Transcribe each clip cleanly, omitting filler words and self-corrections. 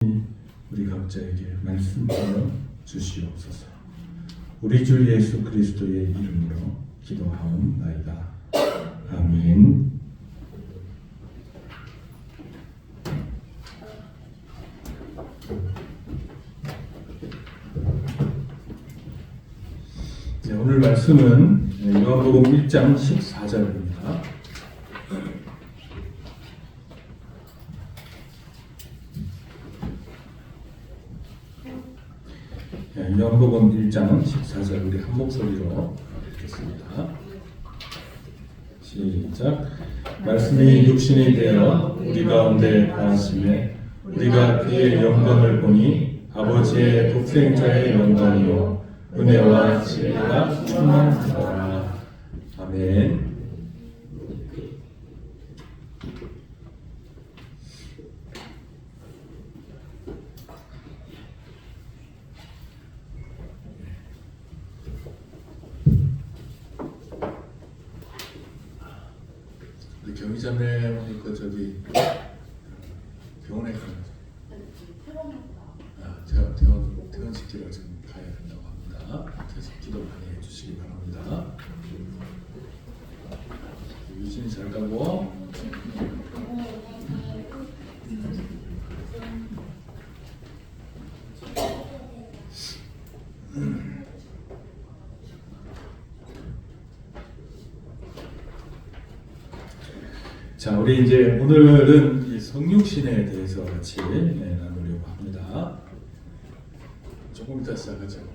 우리 각자에게 말씀하여 주시옵소서. 우리 주 예수 그리스도의 이름으로 기도하옵나이다. 아멘. 네, 오늘 말씀은 요한복음 1장 14절입니다. 요한복음 1장 14절 우리 한 목소리로 읽겠습니다. 시작. 말씀이 육신이 되어 우리 가운데 거하심에 우리가 그의 영광을 보니 아버지의 독생자의 영광이요 은혜와 진리가 충만하더라. 아멘. 우리 경희자매 오니까 저기 병원에 퇴원시키러 지금 가야 된다고 합니다. 그래서 기도 많이 해주시기 바랍니다. 유진이 잘 가고. 자, 우리 이제 오늘은 이 성육신에 대해서 같이 나누려고 합니다. 조금 이따 시작하죠.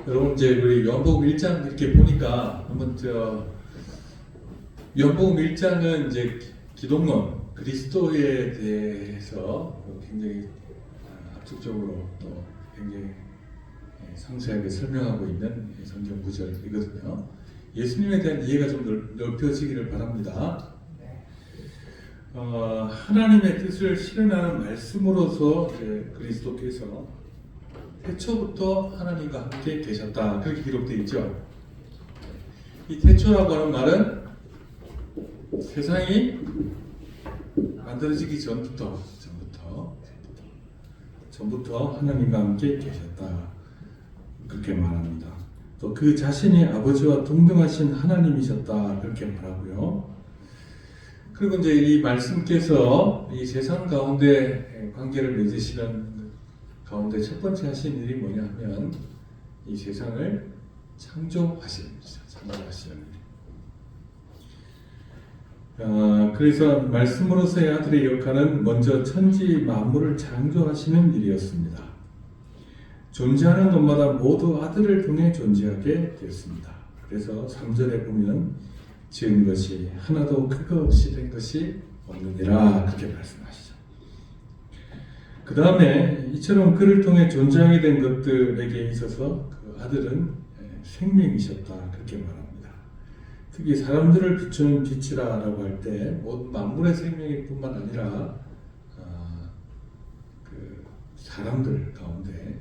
여러분 이제 우리 요한복음 1장 이렇게 보니까 한번 요한복음 1장은 이제 기독론 그리스도에 대해서 굉장히 압축적으로 또 굉장히 상세하게 설명하고 있는 성경 구절이거든요. 예수님에 대한 이해가 좀 넓혀지기를 바랍니다. 하나님의 뜻을 실현하는 말씀으로서 그리스도께서 태초부터 하나님과 함께 계셨다. 그렇게 기록되어 있죠. 이 태초라고 하는 말은 세상이 만들어지기 전부터 하나님과 함께 계셨다. 그렇게 말합니다. 또 그 자신이 아버지와 동등하신 하나님이셨다. 그렇게 말하고요. 그리고 이제 이 말씀께서 이 세상 가운데 관계를 맺으시는 가운데 첫 번째 하신 일이 뭐냐 하면 이 세상을 창조하시는 일이죠. 창조하시는 일. 그래서 말씀으로서의 아들의 역할은 먼저 천지 만물을 창조하시는 일이었습니다. 존재하는 것마다 모두 아들을 통해 존재하게 되었습니다. 그래서 3절에 보면 지은 것이 하나도 그거 없이 된 것이 없느니라 그렇게 말씀하시죠. 그 다음에 이처럼 그를 통해 존재하게 된 것들에게 있어서 그 아들은 생명이셨다 그렇게 말합니다. 특히 사람들을 비추는 빛이라고 할 때 모든 만물의 생명일 뿐만 아니라 그 사람들 가운데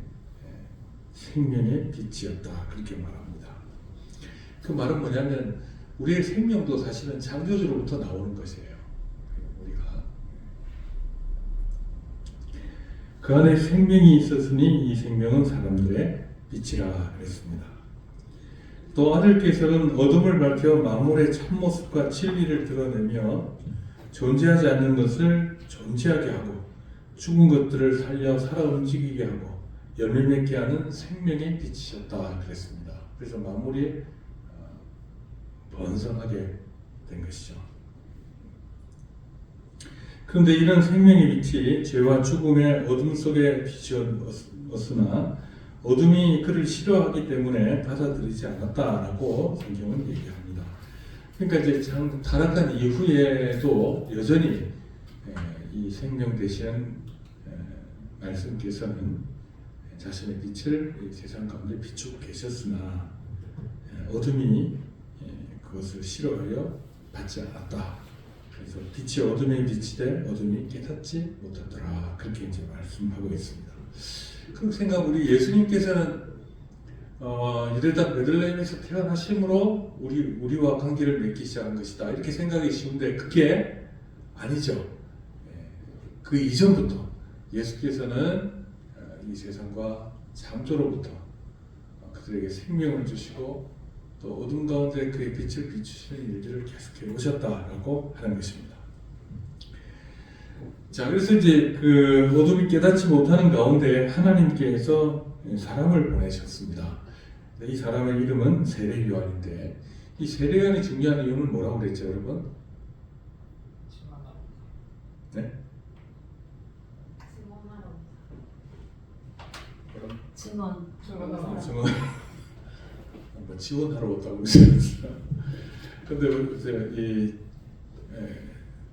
생명의 빛이었다 그렇게 말합니다. 그 말은 뭐냐면 우리의 생명도 사실은 창조주로부터 나오는 것이에요. 우리가 그 안에 생명이 있었으니 이 생명은 사람들의 빛이라 그랬습니다. 또 아들께서는 어둠을 밝혀 만물의 참모습과 진리를 드러내며 존재하지 않는 것을 존재하게 하고 죽은 것들을 살려 살아 움직이게 하고 열매 맺게 하는 생명의 빛이셨다 그랬습니다. 그래서 만물이 번성하게 된 것이죠. 그런데 이런 생명의 빛이 죄와 죽음의 어둠 속에 비추었으나 어둠이 그를 싫어하기 때문에 받아들이지 않았다라고 성경은 얘기합니다. 그러니까 이제 타락한 이후에도 여전히 이 생명 되시는 말씀께서는 자신의 빛을 세상 가운데 비추고 계셨으나 어둠이 그것을 싫어하여 받지 않았다. 그래서 빛이 어둠에 비치되 어둠이 깨닫지 못하더라. 그렇게 이제 말씀하고 있습니다. 그렇게 생각 우리 예수님께서는 유대당 베들레헴에서 태어나심으로 우리와 관계를 맺기 시작한 것이다. 이렇게 생각이 쉬운데 그게 아니죠. 그 이전부터 예수께서는 이 세상과 창조로부터 그들에게 생명을 주시고 또 어둠 가운데 그의 빛을 비추시는 일들을 계속해 오셨다라고 하는 것입니다. 자, 그래서 이제 그 어둠이 깨닫지 못하는 가운데 하나님께서 사람을 보내셨습니다. 이 사람의 이름은 세례 요한인데 이 세례 요한이 중요한 이유는 뭐라고 그랬죠, 여러분? 네? 증언. 뭐 지원하러 왔다고 그러셨어요. 근데 이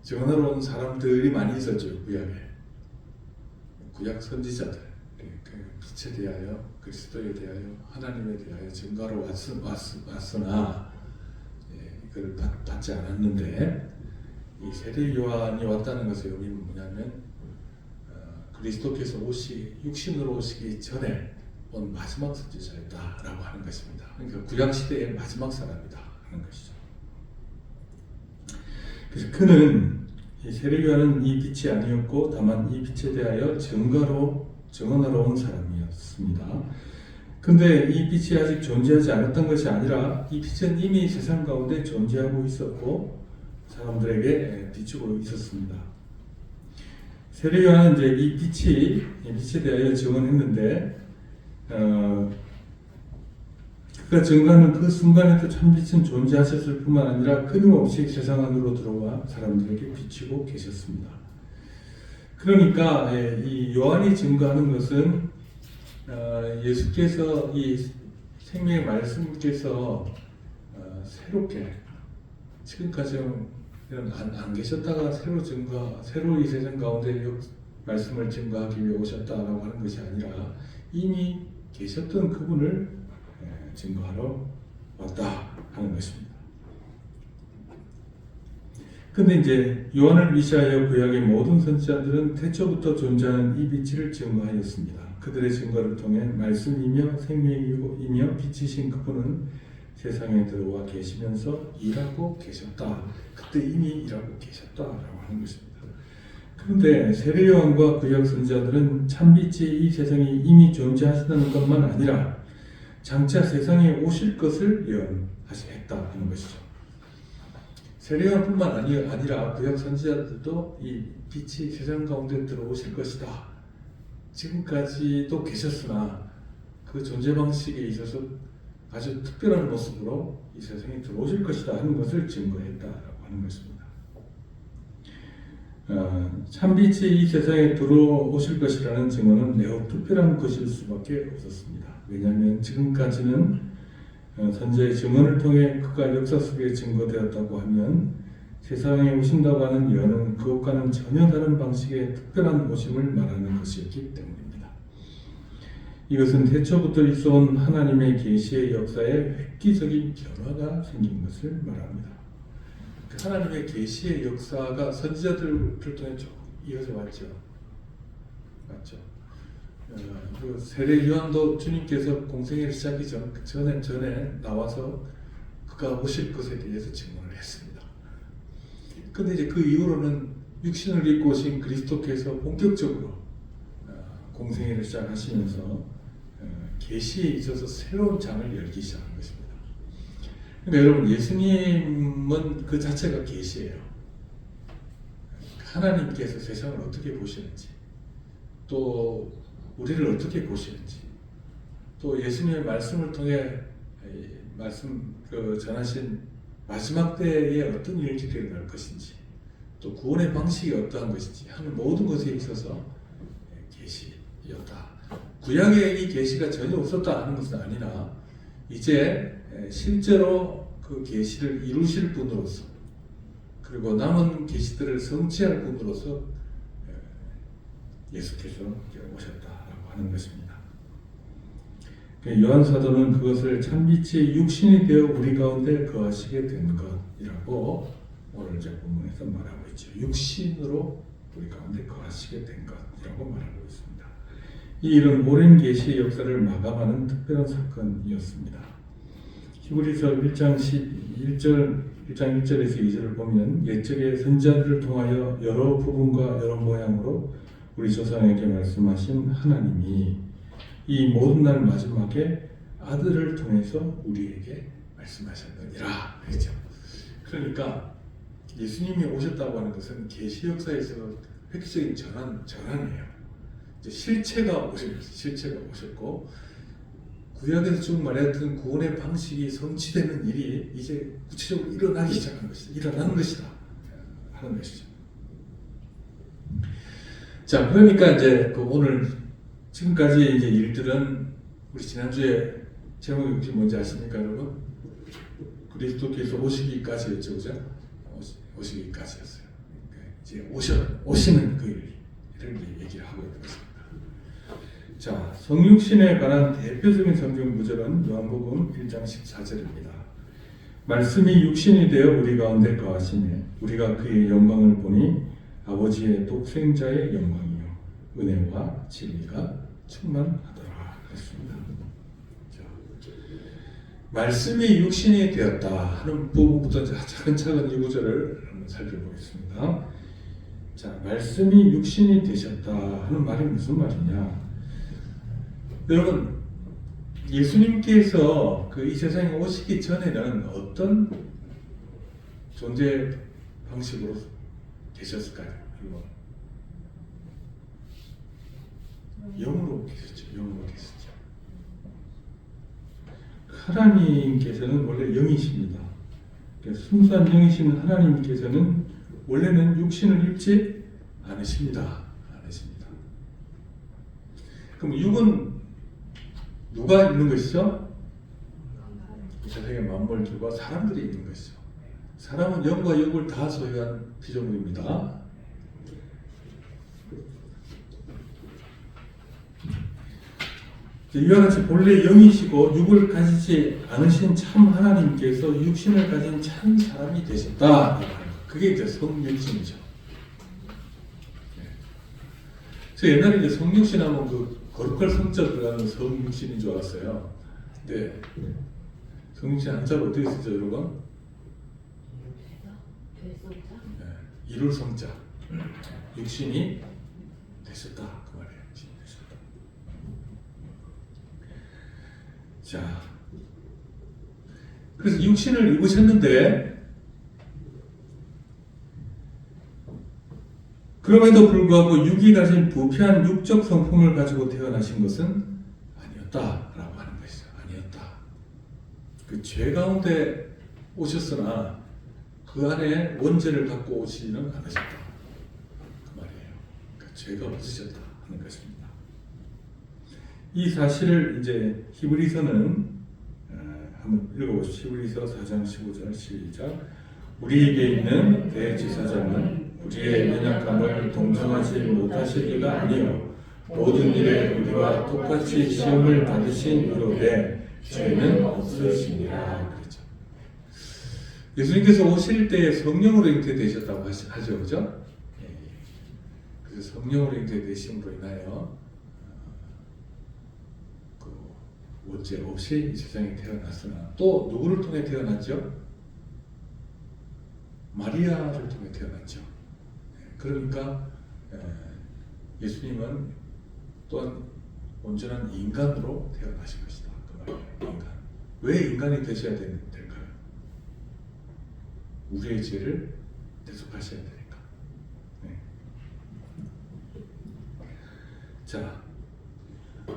지원하러 온 사람들이 많이 있었죠, 구약에. 구약 선지자들, 그 빛에 대하여, 그리스도에 대하여, 하나님에 대하여 증거로 왔으나 이걸 받지 않았는데 이 세례 요한이 왔다는 것의 의미는 뭐냐면 그리스도께서 육신으로 오시기 전에 온 마지막 선지자였다라고 하는 것입니다. 그러니까 구약 시대의 마지막 사람이다 하는 것이죠. 그래서 그는 이 세례 요한은 이 빛이 아니었고 다만 이 빛에 대하여 증언하러 온 사람이었습니다. 근데 이 빛이 아직 존재하지 않았던 것이 아니라 이 빛은 이미 세상 가운데 존재하고 있었고 사람들에게 비추고 있었습니다. 세례 요한은 이제 이 빛에 대하여 증언했는데 그가 증거하는 그 순간에도 참빛은 존재하셨을 뿐만 아니라 끊임없이 세상 안으로 들어와 사람들에게 비치고 계셨습니다. 그러니까 이 요한이 증거하는 것은 예수께서 이 생명의 말씀께서 새롭게 지금까지는 안 계셨다가 새로 이 세상 가운데 말씀을 증거하기 위해 오셨다라고 하는 것이 아니라 이미 계셨던 그분을 증거하러 왔다 하는 것입니다. 근데 이제 요한을 위시하여 구약의 모든 선지자들은 태초부터 존재하는 이 빛을 증거하였습니다. 그들의 증거를 통해 말씀이며 생명이며 빛이신 그분은 세상에 들어와 계시면서 일하고 계셨다. 그때 이미 일하고 계셨다라고 하는 것입니다. 그런데 세례 요한과 구약 선지자들은 참빛이 이 세상에 이미 존재하시다는 것만 아니라 장차 세상에 오실 것을 예언했다 하는 것이죠. 세례 요한뿐만 아니라 구약 선지자들도 이 빛이 세상 가운데 들어오실 것이다. 지금까지도 계셨으나 그 존재 방식에 있어서 아주 특별한 모습으로 이 세상에 들어오실 것이다 하는 것을 증거했다라고 하는 것입니다. 참빛이 이 세상에 들어오실 것이라는 증언은 매우 특별한 것일 수밖에 없었습니다. 왜냐하면 지금까지는 선지자의 증언을 통해 그가 역사 속에 증거되었다고 하면 세상에 오신다고 하는 예언은 그것과는 전혀 다른 방식의 특별한 오심을 말하는 것이었기 때문입니다. 이것은 태초부터 있어온 하나님의 계시의 역사에 획기적인 변화가 생긴 것을 말합니다. 하나님의 계시의 역사가 선지자들을 통해 쭉 이어져 왔죠. 맞죠? 그 세례 요한도 주님께서 공생애를 시작하기 전에 나와서 그가 오실 것에 대해서 증언을 했습니다. 근데 이제 그 이후로는 육신을 입고 오신 그리스도께서 본격적으로 공생애를 시작하시면서 계시에 있어서 새로운 장을 열기 시작한 것입니다. 그러니까 여러분 예수님은 그 자체가 계시예요. 하나님께서 세상을 어떻게 보시는지 또 우리를 어떻게 보시는지 또 예수님의 말씀을 통해 전하신 마지막 때에 어떤 일들이 일어날 것인지 또 구원의 방식이 어떠한 것인지 하는 모든 것에 있어서 계시였다. 구약에 이 계시가 전혀 없었다 하는 것은 아니라 이제 실제로 그 계시를 이루실 분으로서 그리고 남은 계시들을 성취할 분으로서 예수께서 오셨다라고 하는 것입니다. 요한 사도는 그것을 참빛이 육신이 되어 우리 가운데 거하시게 된 것이라고 오늘 이제 본문에서 말하고 있죠. 육신으로 우리 가운데 거하시게 된 것이라고 말하고 있습니다. 이 일은 오랜 계시의 역사를 마감하는 특별한 사건이었습니다. 히브리서 1장 1절에서 2절을 보면 옛적의 선지자들을 통하여 여러 부분과 여러 모양으로 우리 조상에게 말씀하신 하나님이 이 모든 날 마지막에 아들을 통해서 우리에게 말씀하셨느니라. 그렇죠. 그러니까 예수님이 오셨다고 하는 것은 계시 역사에서 획기적인 전환이에요. 이제 실체가 오셨고 구약에서 쭉 말했던 구원의 방식이 성취되는 일이 이제 구체적으로 일어나기 시작한 것이다. 일어나는 것이다. 하는 것이죠. 자, 그러니까 이제 오늘 지금까지 이제 일들은 우리 지난주에 제목이 혹시 뭔지 아십니까, 여러분? 그리스도께서 오시기까지였죠, 그죠? 오시기까지였어요. 이제 오시는 그 일을 얘기를 하고 있는 것입니다. 자, 성육신에 관한 대표적인 성경 구절은 요한복음 1장 14절입니다. 말씀이 육신이 되어 우리 가운데 거하시매 우리가 그의 영광을 보니 아버지의 독생자의 영광이요 은혜와 진리가 충만하더라 그랬습니다. 자, 말씀이 육신이 되었다 하는 부분부터 차근차근 이 구절을 한번 살펴보겠습니다. 자, 말씀이 육신이 되셨다 하는 말이 무슨 말이냐? 여러분, 예수님께서 이 세상에 오시기 전에는 어떤 존재 방식으로 계셨을까요? 영으로 계셨죠. 영으로 계셨죠. 하나님께서는 원래 영이십니다. 순수한 영이신 하나님께서는 원래는 육신을 입지 않으십니다. 그럼 육은 누가 있는 것이죠? 이 세상의 만물들과 사람들이 있는 것이죠. 사람은 영과 육을 다 소유한 피조물입니다. 이와 같이 본래 영이시고 육을 가지지 않으신 참 하나님께서 육신을 가진 참 사람이 되셨다. 그게 이제 성육신이죠. 저 옛날에 이제 성육신 하면 거룩할 성자 들어가는 성육신인 줄 알았어요. 근데 성육신 한자로 어떻게 쓰죠, 여러분? 네, 이룰 성자. 육신이 되셨다. 그 말이에요. 육신이 되셨다. 자, 그래서 육신을 입으셨는데 그럼에도 불구하고 육이 가진 부패한 육적 성품을 가지고 태어나신 것은 아니었다라고 하는 것이죠. 아니었다. 그 죄 가운데 오셨으나 그 안에 원죄를 갖고 오시지는 않으셨다. 그 말이에요. 그러니까 죄가 없으셨다 하는 것입니다. 이 사실을 이제 히브리서는 한번 읽어보시죠. 히브리서 4장 15절 시작. 우리에게 있는 대지사장은 우리의 연약함을 동정하지 못하실 리가 아니요 모든 일에 우리와 똑같이 시험을 받으신 이로되 죄는 없으시니라. 그렇죠. 예수님께서 오실 때 성령으로 잉태되셨다고 하죠, 그죠? 그래서 성령으로 잉태되심으로 인하여 원죄 없이 이 세상에 태어났으나 또 누구를 통해 태어났죠? 마리아를 통해 태어났죠. 그러니까 예수님은 또한 온전한 인간으로 태어나신 것이다. 그 말이에요. 인간. 왜 인간이 되셔야 될까요? 우리의 죄를 대속하셔야 되니까. 네. 자,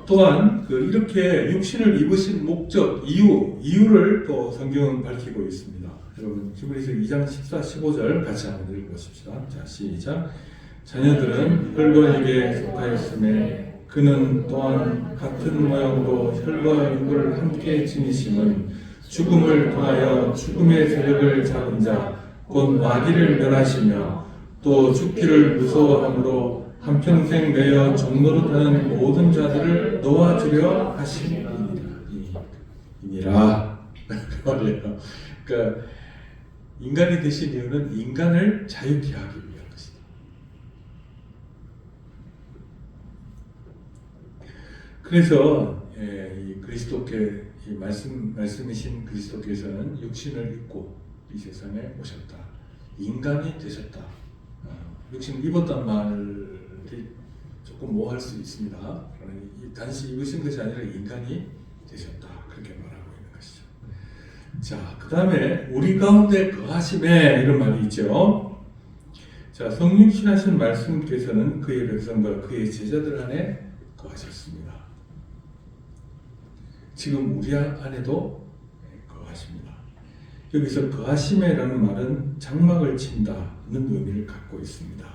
또한 이렇게 육신을 입으신 목적, 이유를 또 성경은 밝히고 있습니다. 여러분 히브리서 2장 14, 15절 같이 한번 읽어보십시다. 자, 시작. 자녀들은 혈과 육에 속하였음에 그는 또한 같은 모양으로 혈과 육을 함께 지니심은 죽음을 통하여 죽음의 세력을 잡은 자, 곧 마귀를 멸하시며 또 죽기를 무서워함으로 한평생 매여 종노릇하는 모든 자들을 놓아주려 하심이니라. 그 말이에요. 그러니까 인간이 되신 이유는 인간을 자유케 하기 위한 것이다. 그래서 이 그리스도께 이 말씀이신 그리스도께서는 육신을 입고 이 세상에 오셨다. 인간이 되셨다. 육신을 입었단 말이 조금 모호할 수 있습니다. 단지 입으신 것이 아니라 인간이 되셨다. 그렇게 말하고 있는 것이죠. 자, 그 다음에 우리 가운데 거하심에 이런 말이 있죠. 자, 성육신하신 말씀께서는 그의 백성과 그의 제자들 안에 거하셨습니다. 지금 우리 안에도 거하십니다. 여기서 거하심에라는 말은 장막을 친다는 의미를 갖고 있습니다.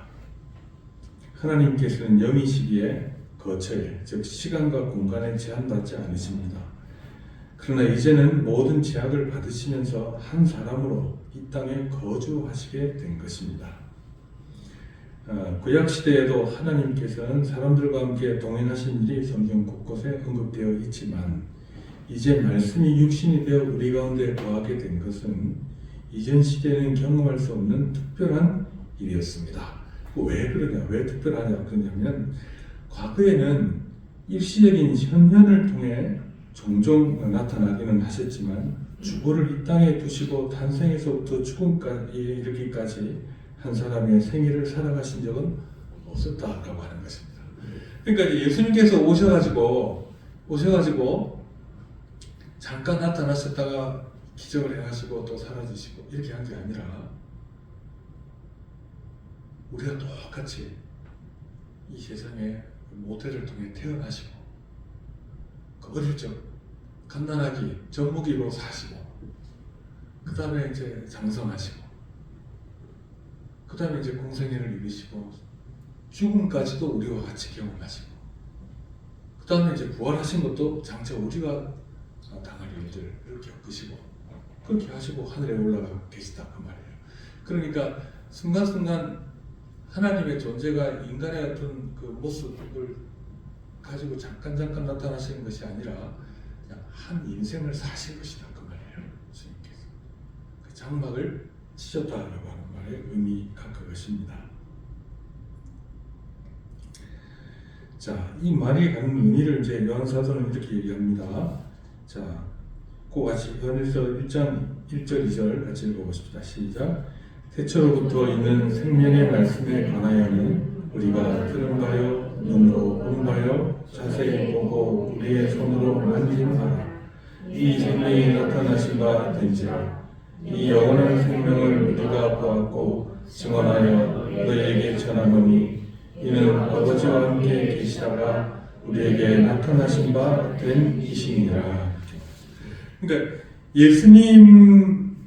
하나님께서는 영이시기에 거처에, 즉 시간과 공간에 제한받지 않으십니다. 그러나 이제는 모든 제약을 받으시면서 한 사람으로 이 땅에 거주하시게 된 것입니다. 구약 시대에도 하나님께서는 사람들과 함께 동행하신 일이 성경 곳곳에 언급되어 있지만 이제 말씀이 육신이 되어 우리 가운데 거하게 된 것은 이전 시대에는 경험할 수 없는 특별한 일이었습니다. 왜 그러냐? 왜 특별하냐? 그러냐면 과거에는 일시적인 현현을 통해 종종 나타나기는 하셨지만 주보를 이 땅에 두시고 탄생에서부터 죽음까지 이르기까지 한 사람의 생애를 살아가신 적은 없었다라고 하는 것입니다. 그러니까 예수님께서 오셔가지고 잠깐 나타나셨다가 기적을 행하시고 또 사라지시고 이렇게 한 게 아니라 우리가 똑같이 이 세상에 모태를 통해 태어나시고 어릴 적 갓난아기 젖먹이로 사시고 그 다음에 이제 장성하시고 그 다음에 이제 공생애를 이루시고 죽음까지도 우리와 같이 경험하시고 그 다음에 이제 부활하신 것도 장차 우리가 당할 일들을 겪으시고 그렇게 하시고 하늘에 올라가 계시다 그 말이에요. 그러니까 순간순간 하나님의 존재가 인간의 어떤 그 모습을 가지고 잠깐 나타나시는 것이 아니라 그냥 한 인생을 사신 것이다 그 말이에요. 주님께서 그 장막을 치셨다라고 하는 말의 의미가 그것입니다. 자, 이 말이 갖는 의미를 이제 요한사도는 이렇게 얘기합니다. 자, 그 같이 요한일서 1장 1절 2절 같이 읽어보십시다. 시작. 태초로부터 있는 생명의 말씀에 관하여는 우리가 들은 바요 눈으로 본 바요 자세히 보고 우리의 손으로 만진 바라. 이 생명이 나타나신 바 된지라. 이 영원한 생명을 우리가 보았고 증언하여 너희에게 전하노니 이는 아버지와 함께 계시다가 우리에게 나타나신 바 된 이시니라. 그러니까 예수님께서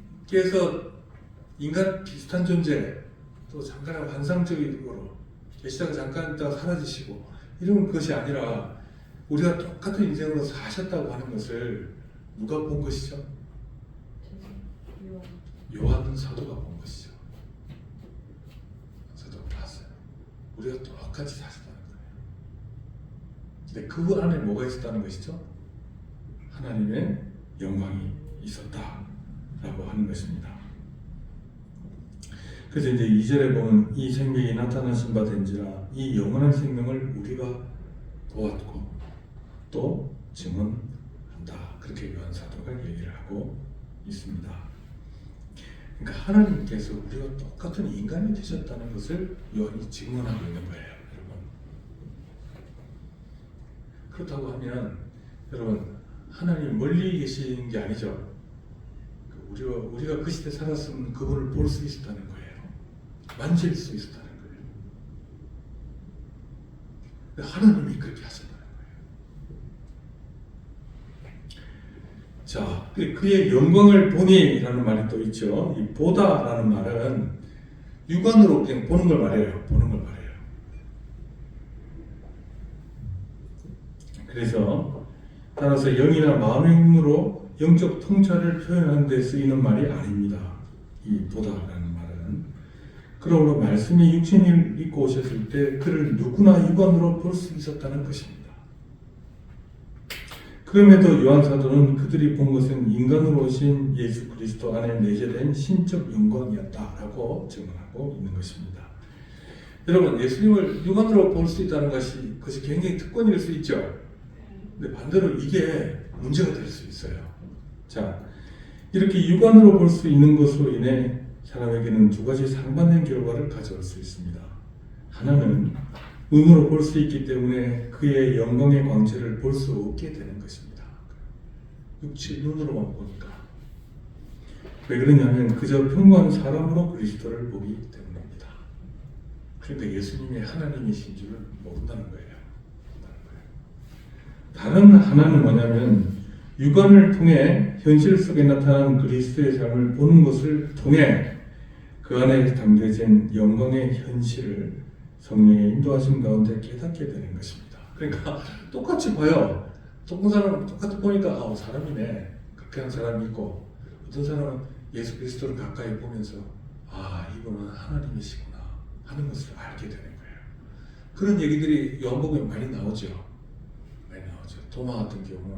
인간 비슷한 존재, 또 잠깐 환상적으로 계시다가 잠깐 있다가 사라지시고 이런 것이 아니라 우리가 똑같은 인생으로 사셨다고 하는 것을 누가 본 것이죠? 요한 사도가 본 것이죠. 사도가 봤어요. 우리가 똑같이 사셨다는 거예요. 근데 그 안에 뭐가 있었다는 것이죠? 하나님의 영광이 있었다라고 하는 것입니다. 그래서 이제 2절에 보면 이 생명이 나타나신 바 된지라 이 영원한 생명을 우리가 보았고 또 증언한다. 그렇게 요한 사도가 얘기를 하고 있습니다. 그러니까 하나님께서 우리가 똑같은 인간이 되셨다는 것을 요한이 증언하고 있는 거예요, 여러분. 그렇다고 하면 여러분 하나님 멀리 계신 게 아니죠. 우리가 그 시대 살았으면 그분을 볼 수 있었다는 거예요. 만질 수 있었다는 거예요. 하나님이 그렇게 하셨다는 거예요. 자, 그의 영광을 보니라는 말이 또 있죠. 이 보다라는 말은 육안으로 그냥 보는 걸 말해요. 보는 걸 말해요. 그래서 따라서 영이나 마음의 힘으로 영적 통찰을 표현하는 데 쓰이는 말이 아닙니다. 이 보다라는 말은. 그러므로 말씀이 육신을 입고 오셨을 때 그를 누구나 육안으로 볼 수 있었다는 것입니다. 그럼에도 요한 사도는 그들이 본 것은 인간으로 오신 예수 그리스도 안에 내재된 신적 영광이었다라고 증언하고 있는 것입니다. 여러분, 예수님을 육안으로 볼 수 있다는 그것이 굉장히 특권일 수 있죠. 근데 반대로 이게 문제가 될 수 있어요. 자, 이렇게 육안으로 볼 수 있는 것으로 인해 사람에게는 두 가지 상반된 결과를 가져올 수 있습니다. 하나는 눈으로 볼 수 있기 때문에 그의 영광의 광채를 볼 수 없게 되는 것입니다. 육체 눈으로만 보니까. 왜 그러냐면 그저 평범한 사람으로 그리스도를 보기 때문입니다. 그러니까 예수님이 하나님이신 줄을 모른다는 거예요. 다른 하나는 뭐냐면 육안을 통해 현실 속에 나타난 그리스도의 삶을 보는 것을 통해 그 안에 담겨진 영광의 현실을 성령의 인도하심 가운데 깨닫게 되는 것입니다. 그러니까 똑같이 봐요. 똑같은 사람은 똑같이 보니까 사람이네. 그렇게 한 사람이 있고 어떤 사람은 예수 그리스도를 가까이 보면서 이분은 하나님이시구나 하는 것을 알게 되는 거예요. 그런 얘기들이 요한복음에 많이 나오죠. 많이 나오죠. 도마 같은 경우는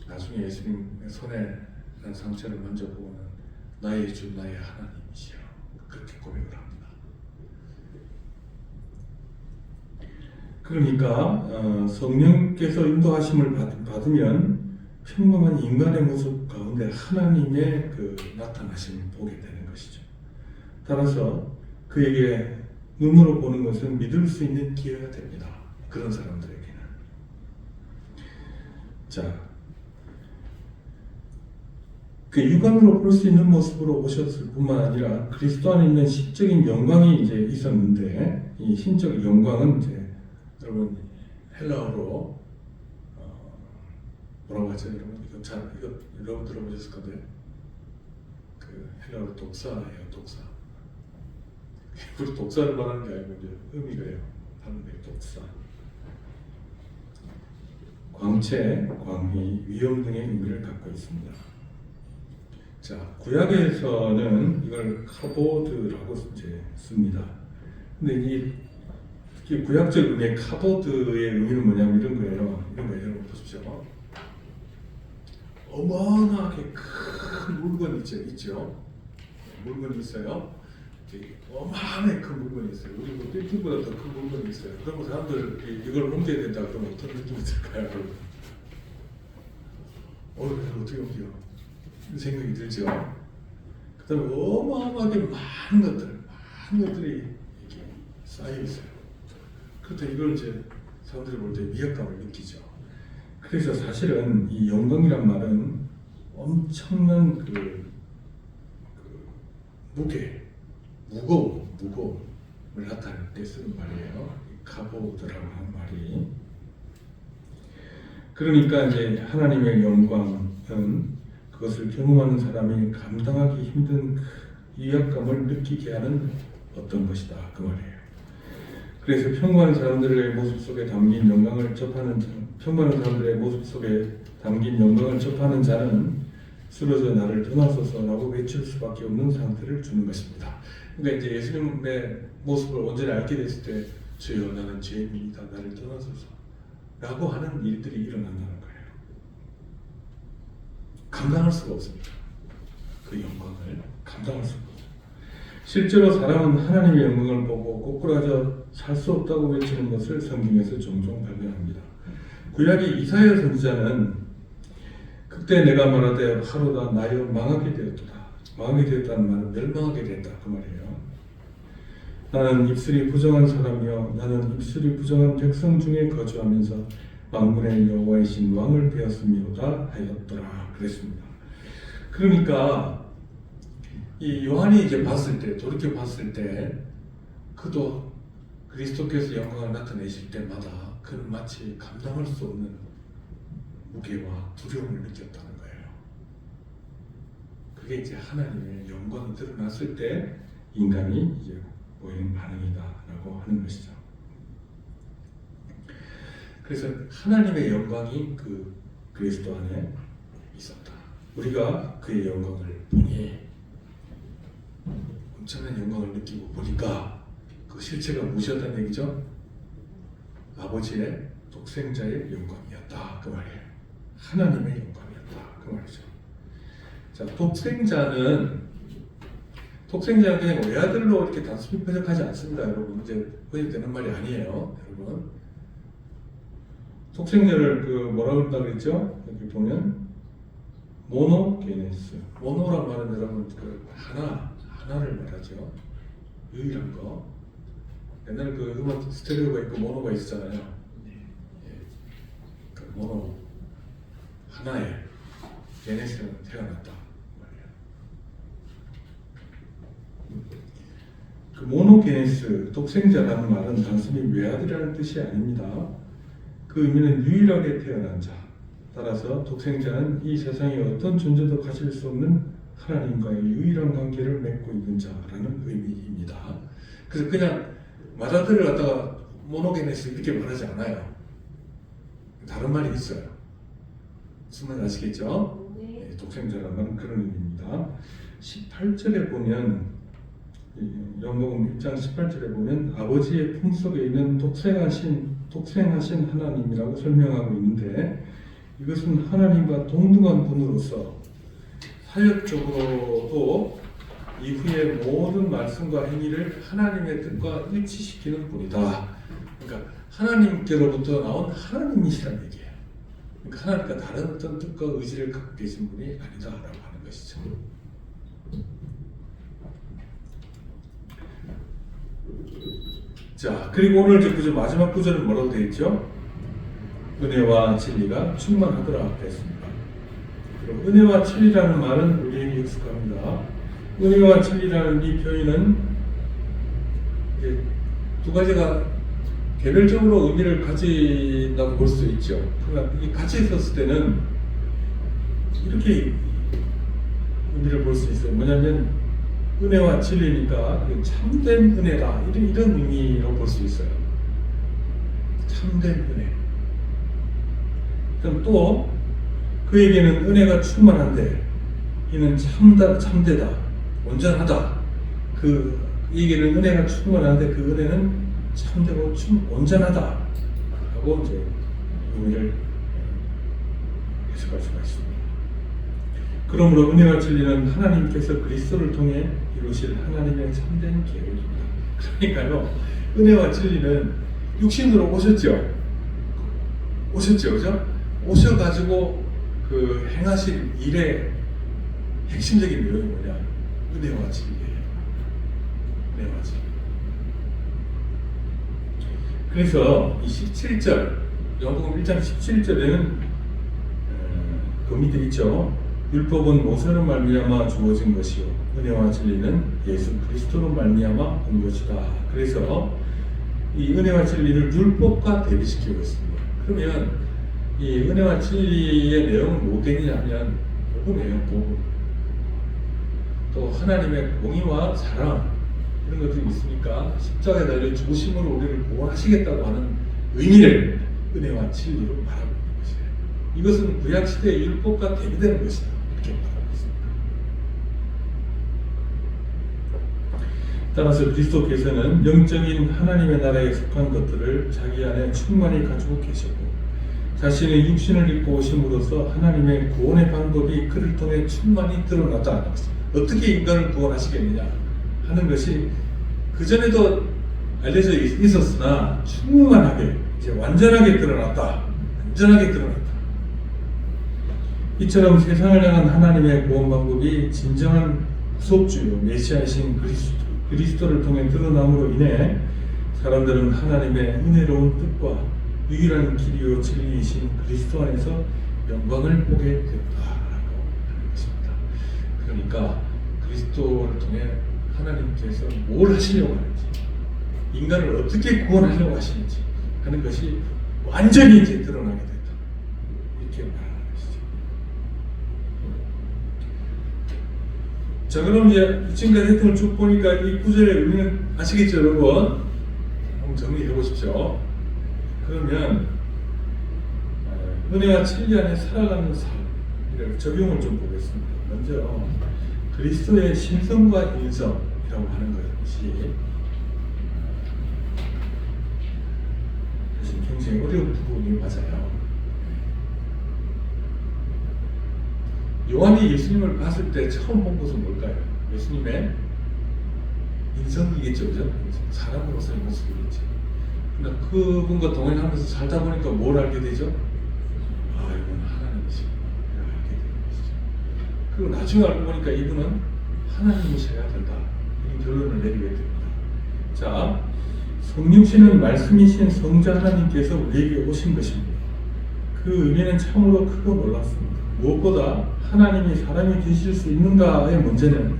나중에 예수님 손에 난 상처를 만져보고는 나의 주 나의 하나님이시여 그렇게 고백을 합니다. 그러니까 성령께서 인도하심을 받으면 평범한 인간의 모습 가운데 하나님의 그 나타나심을 보게 되는 것이죠. 따라서 그에게 눈으로 보는 것은 믿을 수 있는 기회가 됩니다. 그런 사람들에게는. 자, 그 육안으로 볼 수 있는 모습으로 오셨을 뿐만 아니라 그리스도 안에 있는 신적인 영광이 이제 있었는데 이 신적 영광은 이제 여러분 헬라어로 뭐라고 하죠? 여러분 이거 여러분 들어보셨을 건데 그 헬라어로 독사예요. 독사. 우리 독사를 말하는 게 아니고 이제 의미가요. 하는데 독사. 광채, 광희, 위험 등의 의미를 갖고 있습니다. 자, 구약에서는 이걸 카보드라고 이제 씁니다. 근데 이 구약적 의미의 카보드의 의미는 뭐냐면 이런 거예요. 여러분 보십시오. 어마어마하게 큰 물건이 있죠. 물건이 있어요. 어마어마하게 큰 물건이 있어요. 우리 뭐 빌딩보다 더 큰 물건이 있어요. 그러면 사람들 이걸 옮겨야 된다 그러면 어떤 느낌이 들까요? 이걸 어떻게 옮겨? 생각이 들죠. 그다음에 어마어마하게 많은 것들이 이렇게 쌓여 있어요. 그렇다 이걸 이제 사람들이 볼 때 위압감을 느끼죠. 그래서 사실은 이 영광이란 말은 엄청난 무거움을 나타낼 때 쓰는 말이에요. 카보드라고 하는 말이. 그러니까 이제 하나님의 영광은 그것을 경험하는 사람이 감당하기 힘든 위압감을 느끼게 하는 어떤 것이다 그 말이에요. 그래서 평범한 사람들의 모습 속에 담긴 영광을 접하는 자는 쓰러져 나를 떠나소서라고 외칠 수밖에 없는 상태를 주는 것입니다. 그러니까 이제 예수님의 모습을 온전히 알게 됐을 때 주여 나는 죄인이다 나를 떠나소서라고 하는 일들이 일어난다는 거예요. 감당할 수가 없습니다. 그 영광을 감당할 수가 없어요. 실제로 사람은 하나님의 영광을 보고 꼬꾸라져 살 수 없다고 외치는 것을 성경에서 종종 발견합니다. 구약의 이사야 선지자는 그때 내가 말하되 하루다 나여 망하게 되었도다. 망하게 되었다는 말은 멸망하게 된다 그 말이에요. 나는 입술이 부정한 사람이여 나는 입술이 부정한 백성 중에 거주하면서 만군의 여호와이신 왕을 배웠음이로다 하였더라 그랬습니다. 그러니까 이 요한이 이제 돌이켜 봤을 때 그도 그리스도께서 영광을 나타내실 때마다 그는 마치 감당할 수 없는 무게와 두려움을 느꼈다는 거예요. 그게 이제 하나님의 영광이 드러났을 때 인간이 이제 보이는 반응이다라고 하는 것이죠. 그래서 하나님의 영광이 그 그리스도 안에 있었다. 우리가 그의 영광을 보니 엄청난 영광을 느끼고 보니까 그 실체가 무엇이었다는 얘기죠? 아버지의 독생자의 영광이었다 그 말이에요. 하나님의 영광이었다. 그 말이죠. 자, 독생자는 그냥 외아들로 이렇게 단순히 번역하지 않습니다. 여러분, 이제 번역되는 말이 아니에요. 여러분, 독생자를 뭐라고 한다 그랬죠? 여기 보면 모노게네스. 모노란 말은 여러분 하나를 말하죠. 유일한 거. 옛날에 음악 스테레오가 있고 모노가 있었잖아요. 모노 하나의 게네스가 태어났다. 그 모노게네스, 독생자라는 말은 단순히 외아들이라는 뜻이 아닙니다. 그 의미는 유일하게 태어난 자. 따라서 독생자는 이 세상에 어떤 존재도 가질 수 없는 하나님과의 유일한 관계를 맺고 있는 자라는 의미입니다. 그래서 그냥 맏아들을 갖다가 모노게네스 이렇게 말하지 않아요. 다른 말이 있어요. 무슨 말인지 아시겠죠? 네, 독생자라는 말은 그런 의미입니다. 18절에 보면 요한복음 1장 18절에 보면 아버지의 품속에 있는 독생하신 하나님이라고 설명하고 있는데, 이것은 하나님과 동등한 분으로서 사역적으로도 이후의 모든 말씀과 행위를 하나님의 뜻과 일치시키는 분이다. 그러니까 하나님께로부터 나온 하나님이시라는 얘기예요. 그러니까 하나님과 다른 어떤 뜻과 의지를 갖고 계신 분이 아니다라고 하는 것이죠. 자, 그리고 오늘 저 구절 마지막 구절은 뭐라고 되어 있죠? 은혜와 진리가 충만하더라 했습니다. 그럼 은혜와 진리라는 말은 우리에게 익숙합니다. 은혜와 진리라는 이 표현은 이제 두 가지가 개별적으로 의미를 가진다고 볼 수 있죠. 그러니까 이 같이 있었을 때는 이렇게 의미를 볼 수 있어요. 뭐냐면 은혜와 진리니까 참된 은혜다, 이런 의미로 볼 수 있어요. 참된 은혜. 그럼 또 그에게는 은혜가 충만한데 이는 참되다, 온전하다. 이에게는 은혜가 충만한데 그 은혜는 참되고 온전하다 하고 이제 의미를 해석할 수가 있습니다. 그러므로 은혜와 진리는 하나님께서 그리스도를 통해 이루실 하나님의 참된 계획입니다. 그러니까요, 은혜와 진리는 육신으로 오셨죠, 그죠? 오셔가지고 행하신 일의 핵심적인 내용이 뭐냐? 은혜와 진리예요. 은혜와 진리. 그래서 이 17절, 요한복음 1장 17절에는 그 밑에 있죠. 율법은 모세로 말미암아 주어진 것이요 은혜와 진리는 예수 그리스도로 말미암아 온 것이다. 그래서 이 은혜와 진리를 율법과 대비시키고 있습니다. 그러면 이 은혜와 진리의 내용은 뭐겠냐면 복음이에요. 복음. 또 하나님의 공의와 사랑 이런 것들이 있으니까 십자가에 달려 죽으심으로 우리를 구원하시겠다고 하는 의미를 은혜와 진리로 말하고 있는 것이에요. 이것은 구약 시대의 율법과 대비되는 것이다. 이렇게 말하고 있습니다. 따라서 그리스도께서는 영적인 하나님의 나라에 속한 것들을 자기 안에 충만히 가지고 계셨고 자신의 육신을 입고 오심으로써 하나님의 구원의 방법이 그를 통해 충만히 드러났다는 것입니다. 어떻게 인간을 구원하시겠느냐 하는 것이 그전에도 알려져 있었으나 충만하게 이제 완전하게 드러났다. 이처럼 세상을 향한 하나님의 구원 방법이 진정한 구속주요 메시아이신 그리스도를 통해 드러남으로 인해 사람들은 하나님의 은혜로운 뜻과 유일한 길이요 진리이신 그리스도 안에서 영광을 보게 됐다라고 하는 것입니다. 그러니까 그리스도를 통해 하나님께서 뭘 하시려고 하는지, 인간을 어떻게 구원하려고 하시는지 하는 것이 완전히 이제 드러나게 됐다. 이렇게 말하는 것이죠. 자, 그럼 이제 지금까지 했던 걸 쭉 보니까 이 구절의 의미는 아시겠죠, 여러분? 한번 정리해 보십시오. 그러면 은혜와 진리 안에 살아가는 삶, 적용을 좀 보겠습니다. 먼저 그리스도의 신성과 인성이라고 하는 것이 사실 굉장히 어려운 부분이 맞아요. 요한이 예수님을 봤을 때 처음 본 것은 뭘까요? 예수님의 인성이겠죠, 그죠? 사람으로서의 모습이겠죠. 그러니까 그분과 동행하면서 살다 보니까 뭘 알게 되죠? 아, 이분은 하나님이시구나. 알게 되는 것이죠. 그리고 나중에 알고 보니까 이분은 하나님이셔야 된다. 이 결론을 내리게 됩니다. 자, 성육신은 말씀이신 성자 하나님께서 우리에게 오신 것입니다. 그 의미는 참으로 크고 놀랐습니다. 무엇보다 하나님이 사람이 되실 수 있는가의 문제는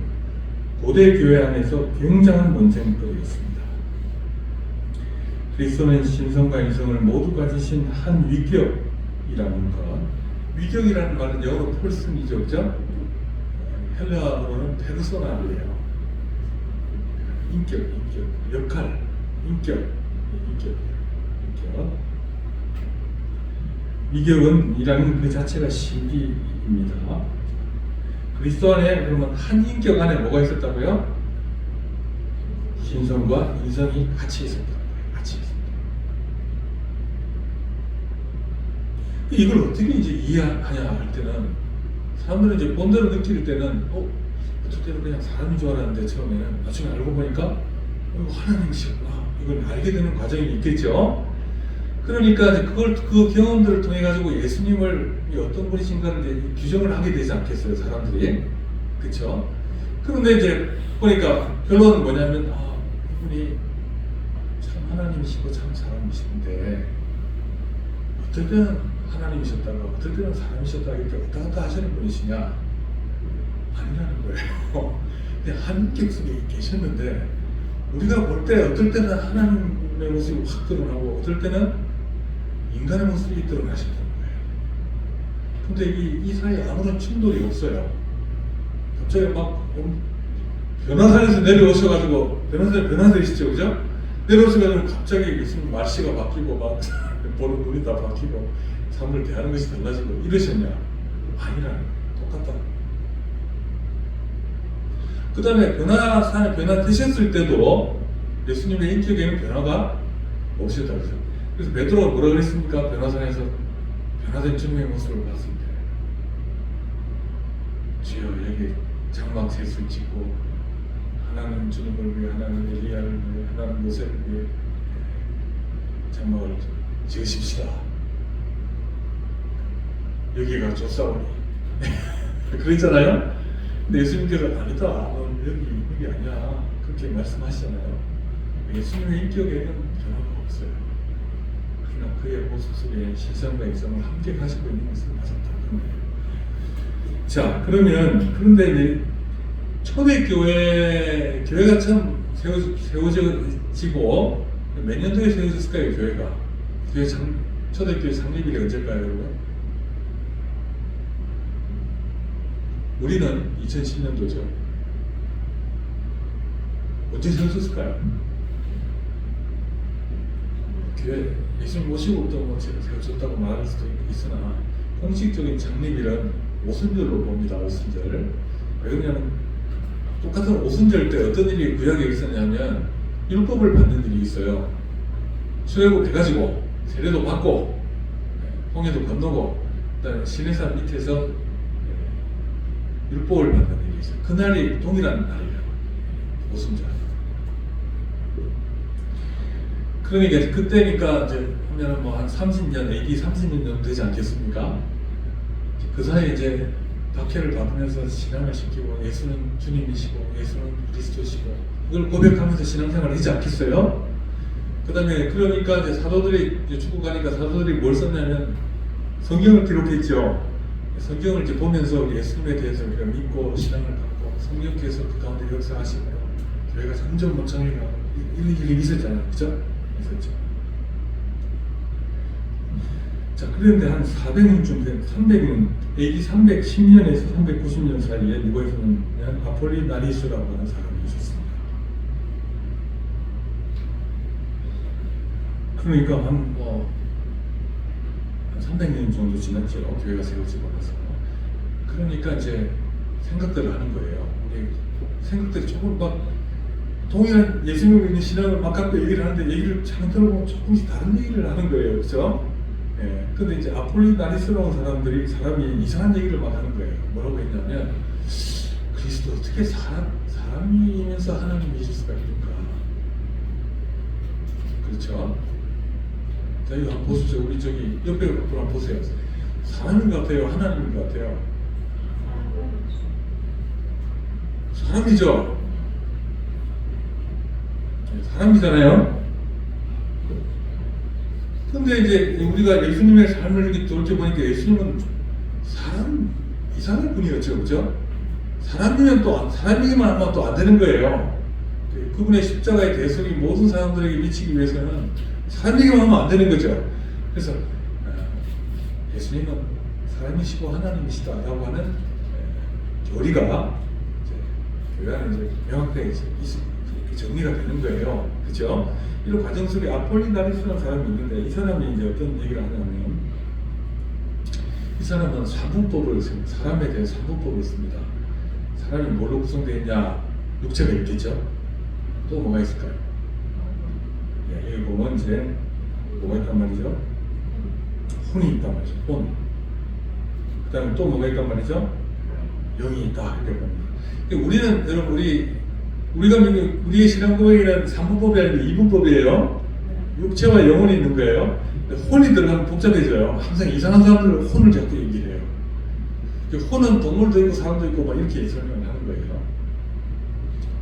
고대 교회 안에서 굉장한 논쟁거리였습니다. 그리스도는 신성과 인성을 모두 가지신 한 위격이라는 것. 위격이라는 말은 영어로 펄슨이죠, 그죠? 헬라어로는 페르소나예요. 인격, 역할, 인격. 위격은 이라는 그 자체가 신비입니다. 그리스도 안에 그러면 한 인격 안에 뭐가 있었다고요? 신성과 인성이 같이 있었다. 이걸 어떻게 이제 이해하냐 할 때는 사람들은 이제 본대로 느낄 때는 어떨 때는 그냥 사람인 줄 알았는데 처음에는 나중에 알고 보니까 하나님이시구나 이걸 알게 되는 과정이 있겠죠. 그러니까 이제 그 경험들을 통해 가지고 예수님을 어떤 분이신가를 이제 규정을 하게 되지 않겠어요, 사람들이. 그렇죠? 그런데 이제 보니까 결론은 뭐냐면 이분이 참 하나님이시고 참 사람이신데 어떨 때는 하나님이셨다가 어떨 때는 사람이셨다가 이렇게 왔다 갔다 하시는 분이시냐? 아니라는 거예요. 그냥 한격 속에 계셨는데 우리가 볼 때 어떨 때는 하나님의 모습이 확 드러나고 어떨 때는 인간의 모습이 드러나셨다는 거예요. 근데 이 사이에 아무런 충돌이 없어요. 갑자기 막 변화산에서 내려오셔가지고 변화되시죠, 그죠? 내려오셔가지고 갑자기 예수님 말씨가 바뀌고 막 보는 눈이 다 바뀌고 사람을 대하는 것이 달라지고 이러셨냐? 아니라는 거예요. 똑같다. 그 다음에 변화산에 변화되셨을 때도 예수님의 인격에는 변화가 없으셨다고 했어요. 그래서 베드로가 뭐라 그랬습니까? 변화산에서 변화된 주님의 모습을 봤을 때 주여 여기 장막 셋을 짓고 하나는 주님을 위해 하나는 엘리야를 위해 하나는 모세를 위해 장막을 지으십시다. 여기가 좋사오니 그랬잖아요. 근데 예수님께서 아니다, 넌 여기 아니야 그렇게 말씀하시잖아요. 예수님의 인격에는 변화가 없어요. 그러나 그의 모습 속에 신성과 인성을 함께 가지고 있는 것을 맞았다는 거예요. 자, 그런데 이제 교회가 참 세워지고 몇 년도에 세워졌을까요, 교회가? 초대교회 창립일이 언제일까요, 여러분? 우리는 2010년도죠. 언제 세워졌을까요? 교회 예수님 모시고부터 뭐 세워졌다고 말할 수도 있으나 공식적인 창립일은 오순절로 봅니다. 오순절. 왜 그러냐면 똑같은 오순절 때 어떤 일이 구약에 있었냐면 율법을 받는 일이 있어요. 출애굽 해가지고 세례도 받고 홍해도 건너고 그다음에 시내산 밑에서 율법을 받는 일이 있어요. 그날이 동일한 날이에요. 오순절. 그러니까 그때니까 이제 하면 뭐 한 30년, AD 30년 정도 되지 않겠습니까? 그 사이에 이제 박해를 받으면서 신앙을 시키고 예수는 주님이시고 예수는 그리스도시고 이걸 고백하면서 신앙생활을 하지 않겠어요? 그 다음에 그러니까 이제 사도들이 이제 죽어가니까 사도들이 뭘 썼냐면 성경을 기록했죠. 성경을 이제 보면서 예수님에 대해서 우리가 믿고 신앙을 갖고 성령께서 그 가운데 역사하시고 교회가 점점 번창해가고 이런 일이 있었잖아요. 그죠? 있었죠. 자, 그런데 한 400년쯤 된 300년, AD 310년에서 390년 사이에 미국에서는 아폴리나리스라고 하는 사람이 있었습니다. 그러니까 한 300년 정도 지났죠. 교회가 세워지고 나서. 그러니까 이제 생각들을 하는 거예요. 우리 생각들이 조금 막 동일한 예수님을 믿는 신앙을 막 갖고 얘기를 하는데 얘기를 잘 들어보면 조금씩 다른 얘기를 하는 거예요. 그렇죠? 예. 근데 이제 아폴리나리스라는 사람이 이상한 얘기를 막 하는 거예요. 뭐라고 했냐면, 그리스도 어떻게 사람이면서 하나님이실 수가 있는가? 그렇죠? 자, 이거 한번 보십시오. 우리 저기 옆에 분 한번 보세요. 사람인 것 같아요? 하나님인 것 같아요? 사람이죠? 네, 사람이잖아요? 근데 이제 우리가 예수님의 삶을 이렇게 돌이켜보니까 예수님은 이상한 분이었죠. 그죠? 사람이기만 하면 또 안 되는 거예요. 그분의 십자가의 대속이 모든 사람들에게 미치기 위해서는 사람이기만 하면 안 되는 거죠. 그래서 예수님은 사람이시고 하나님이시다라고 하는 교리가 교회 안에 이제 명확하게 정리가 되는 거예요. 그죠? 이런 과정 속에 아폴리나리스라는 사람이 있는데 이 사람이 이제 어떤 얘기를 하냐면 이 사람은 사람에 대한 산분법을 씁니다. 사람이 뭘로 구성되어 있냐? 육체가 있겠죠? 또 뭐가 있을까요? 예, 여기 보면 이제 뭐가 있단 말이죠? 혼이 있단 말이죠. 혼. 그 다음에 또 뭐가 있단 말이죠? 영이 있다. 이렇게 봅니다. 우리는 여러분 우리가 믿는 우리의 신앙 고백이란 3분법이 아니고 2분법이에요. 육체와 영혼이 있는 거예요. 혼이 들어가면 복잡해져요. 항상 이상한 사람들은 혼을 자꾸 얘기해요. 혼은 동물도 있고 사람도 있고 막 이렇게 설명을 하는 거예요.